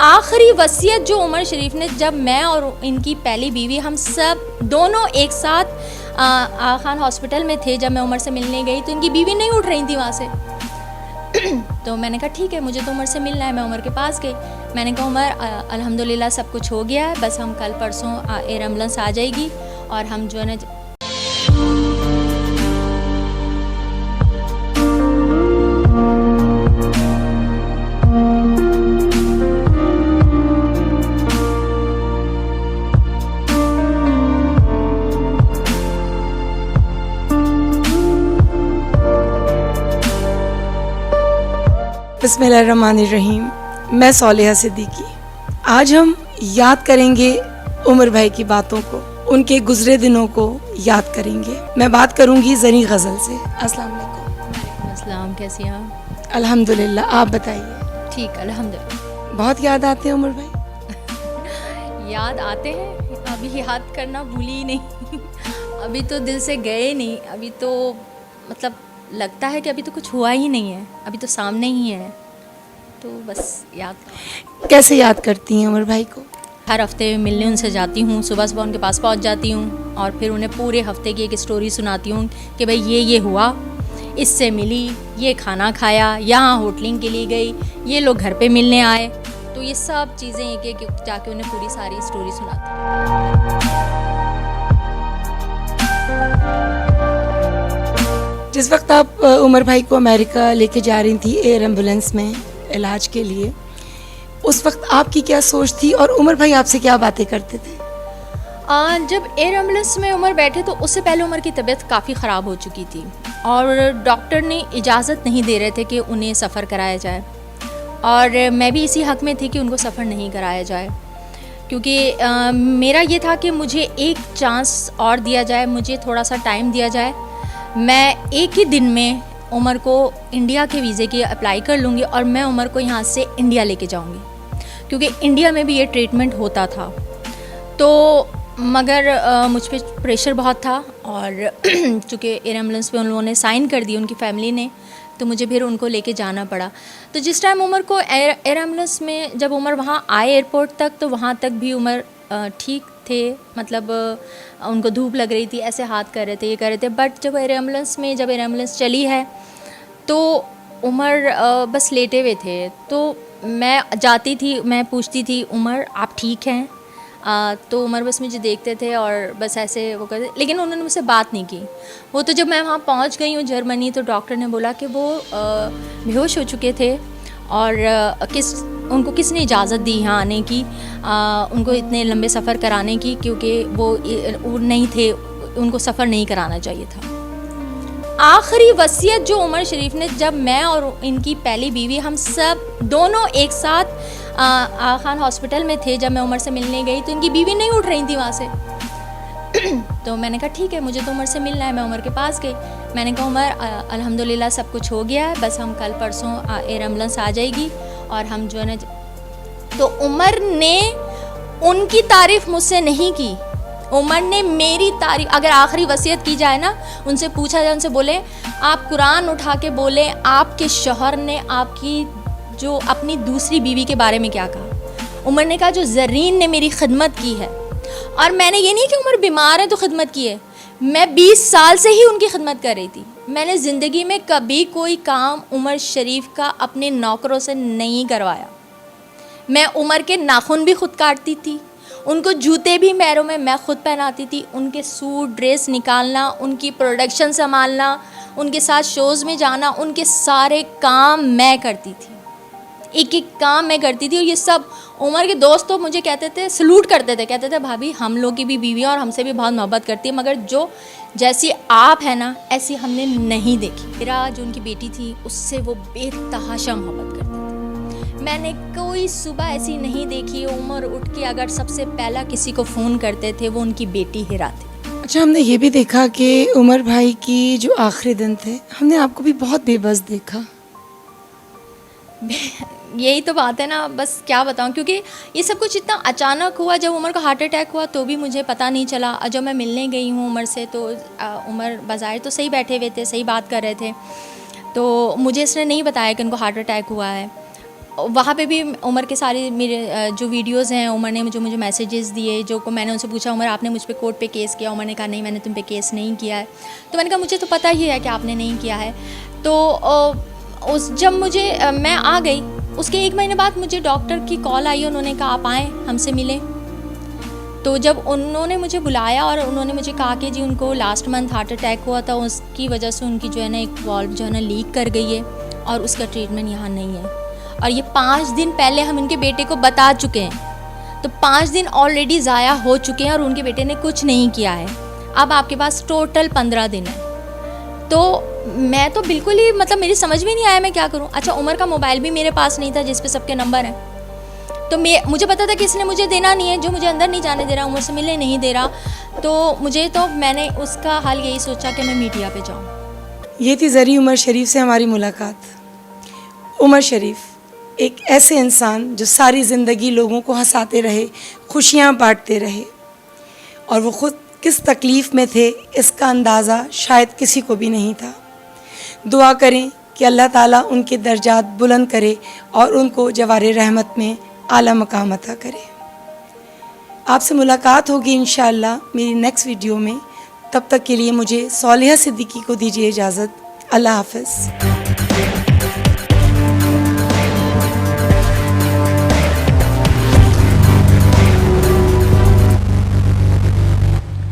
आखिरी वसीयत जो उमर शरीफ ने, जब मैं और इनकी पहली बीवी हम सब दोनों एक साथ आगा खान हॉस्पिटल में थे, जब मैं उमर से मिलने गई तो इनकी बीवी नहीं उठ रही थी वहाँ से। तो मैंने कहा ठीक है, मुझे तो उमर से मिलना है। मैं उमर के पास गई, मैंने कहा उमर अल्हम्दुलिल्लाह सब कुछ हो गया है, बस हम कल परसों एयर एम्बुलेंस आ जाएगी और हम जो है ना बिस्मिल्लाहिर्रहमानिर्रहीम। मैं सौलिहा सिद्दीकी। आज हम याद करेंगे उमर भाई की बातों को, उनके गुजरे दिनों को याद करेंगे। मैं बात करूंगी ज़री गज़ल से। अस्सलाम वालेकुम। अस्सलाम, कैसी हैं आप? अल्हम्दुलिल्लाह, आप बताइए। ठीक, अल्हम्दुलिल्लाह। बहुत याद आते हैं उमर भाई? याद आते हैं, अभी याद करना भूली ही नहीं। अभी तो दिल से गए नहीं, अभी तो मतलब लगता है कि अभी तो कुछ हुआ ही नहीं है, अभी तो सामने ही है, तो बस याद। कैसे याद करती हैं उमर भाई को? हर हफ्ते मिलने उनसे जाती हूँ, सुबह सुबह उनके पास पहुँच जाती हूँ और फिर उन्हें पूरे हफ्ते की एक स्टोरी सुनाती हूँ कि भाई ये हुआ, इससे मिली, ये खाना खाया, यहाँ होटलिंग के लिए गई, ये लोग घर पे मिलने आए, तो ये सब चीज़ें एक एक जाके उन्हें पूरी सारी स्टोरी सुनाती हूँ। जिस वक्त आप उमर भाई को अमेरिका लेके जा रही थी एयर एम्बुलेंस में इलाज के लिए, उस वक्त आपकी क्या सोच थी और उमर भाई आपसे क्या बातें करते थे? जब एयर एम्बुलेंस में उमर बैठे तो उससे पहले उमर की तबीयत काफ़ी ख़राब हो चुकी थी और डॉक्टर ने इजाज़त नहीं दे रहे थे कि उन्हें सफ़र कराया जाए, और मैं भी इसी हक़ में थी कि उनको सफ़र नहीं कराया जाए, क्योंकि मेरा ये था कि मुझे एक चांस और दिया जाए, मुझे थोड़ा सा टाइम दिया जाए। मैं एक ही दिन में उमर को इंडिया के वीज़े की अप्लाई कर लूँगी और मैं उमर को यहाँ से इंडिया लेके जाऊँगी, क्योंकि इंडिया में भी ये ट्रीटमेंट होता था। तो मगर मुझ पे प्रेशर बहुत था और चूँकि एयर एम्बुलेंस पे उन लोगों ने साइन कर दी, उनकी फ़ैमिली ने, तो मुझे फिर उनको लेके जाना पड़ा। तो जिस टाइम उमर को एयर एम्बुलेंस में, जब उमर वहाँ आए एयरपोर्ट तक, तो वहाँ तक भी उमर ठीक थे, मतलब उनको धूप लग रही थी, ऐसे हाथ कर रहे थे, ये कर रहे थे, बट जब एयर एम्बुलेंस चली है तो उमर बस लेटे हुए थे। तो मैं जाती थी, मैं पूछती थी उमर आप ठीक हैं? तो उमर बस मुझे देखते थे और बस ऐसे वो करते, लेकिन उन्होंने मुझसे बात नहीं की। वो तो जब मैं वहाँ पहुँच गई हूँ जर्मनी, तो डॉक्टर ने बोला कि वो बेहोश हो चुके थे और उनको किसने इजाज़त दी यहाँ आने की, उनको इतने लंबे सफ़र कराने की, क्योंकि वो नहीं थे, उनको सफ़र नहीं कराना चाहिए था। आखिरी वसीयत जो उमर शरीफ ने, जब मैं और इनकी पहली बीवी हम सब दोनों एक साथ आगा खान हॉस्पिटल में थे, जब मैं उमर से मिलने गई तो इनकी बीवी नहीं उठ रही थी वहाँ से। तो मैंने कहा ठीक है, मुझे तो उमर से मिलना है। मैं उमर के पास गई, मैंने कहा उमर अल्हम्दुलिल्लाह सब कुछ हो गया है, बस हम कल परसों एयर एम्बुलेंस आ जाएगी और हम जो है ना। तो उमर ने उनकी तारीफ़ मुझसे नहीं की, उमर ने मेरी तारीफ़। अगर आखिरी वसीयत की जाए ना, उनसे पूछा जाए, उनसे बोले आप कुरान उठा के बोले आपके शौहर ने आपकी जो अपनी दूसरी बीवी के बारे में क्या कहा। उमर ने कहा जो ज़रीन ने मेरी खिदमत की है, और मैंने ये नहीं कि उमर बीमार है तो खिदमत की है, मैं 20 साल से ही उनकी खिदमत कर रही थी। मैंने ज़िंदगी में कभी कोई काम उमर शरीफ का अपने नौकरों से नहीं करवाया। मैं उमर के नाखून भी खुद काटती थी, उनको जूते भी पैरों में मैं खुद पहनाती थी, उनके सूट ड्रेस निकालना, उनकी प्रोडक्शन संभालना, उनके साथ शोज़ में जाना, उनके सारे काम मैं करती थी, एक एक काम मैं करती थी। और ये सब उमर के दोस्त तो मुझे कहते थे, सलूट करते थे, कहते थे भाभी हम लोग की भी बीवी और हमसे भी बहुत मोहब्बत करती है, मगर जो जैसी आप है ना ऐसी हमने नहीं देखी। मेरा जो उनकी बेटी थी उससे वो बेतहाशा मोहब्बत करते थे। मैंने कोई सुबह ऐसी नहीं देखी उमर उठ के अगर सबसे पहला किसी को फ़ोन करते थे वो उनकी बेटी हिरा थी। अच्छा, हमने ये भी देखा कि उमर भाई की जो आखिरी दिन थे, हमने आपको भी बहुत बेबस देखा। यही तो बात है ना, बस क्या बताऊं, क्योंकि ये सब कुछ इतना अचानक हुआ। जब उमर को हार्ट अटैक हुआ तो भी मुझे पता नहीं चला, और जब मैं मिलने गई हूँ उमर से तो उमर बाज़ाहिर तो सही बैठे हुए थे, सही बात कर रहे थे, तो मुझे इसने नहीं बताया कि उनको हार्ट अटैक हुआ है। वहाँ पे भी उमर के सारे मेरे जो वीडियोस हैं, उमर ने जो मुझे मैसेजेस दिए, जो को मैंने उनसे पूछा उमर आपने मुझ पे कोर्ट पे केस किया, उमर ने कहा नहीं मैंने तुम पे केस नहीं किया है। तो मैंने कहा मुझे तो पता ही है कि आपने नहीं किया है। तो उस जब मुझे मैं आ गई उसके 1 महीने बाद मुझे डॉक्टर की कॉल आई, उन्होंने कहा आप आएँ हमसे मिलें। तो जब उन्होंने मुझे बुलाया और उन्होंने मुझे कहा कि जी उनको लास्ट मंथ हार्ट अटैक हुआ था, उसकी वजह से उनकी जो है ना एक वॉल्व जो है ना लीक कर गई है और उसका ट्रीटमेंट यहाँ नहीं है। और ये 5 दिन पहले हम इनके बेटे को बता चुके हैं, तो 5 दिन ऑलरेडी ज़ाया हो चुके हैं और उनके बेटे ने कुछ नहीं किया है। अब आपके पास टोटल 15 दिन है। तो मैं तो बिल्कुल ही मतलब मेरी समझ में नहीं आया मैं क्या करूं। अच्छा उमर का मोबाइल भी मेरे पास नहीं था जिस पे सबके नंबर हैं, तो मुझे पता था कि इसने मुझे देना नहीं है, जो मुझे अंदर नहीं जाने दे रहा, उमर से मिलने नहीं दे रहा। तो मैंने उसका हल यही सोचा कि मैं मीडिया पे जाऊँ। ये थी ज़री उमर शरीफ से हमारी मुलाकात। उमर शरीफ एक ऐसे इंसान जो सारी ज़िंदगी लोगों को हंसाते रहे, खुशियाँ बांटते रहे, और वो ख़ुद किस तकलीफ़ में थे इसका अंदाज़ा शायद किसी को भी नहीं था। दुआ करें कि अल्लाह ताला उनके दर्जात बुलंद करे और उनको जवारे रहमत में आला मकाम अता करे। आपसे मुलाकात होगी इंशाअल्लाह मेरी नेक्स्ट वीडियो में। तब तक के लिए मुझे सोलिहा सिद्दीकी को दीजिए इजाज़त। अल्लाह हाफ़िज़।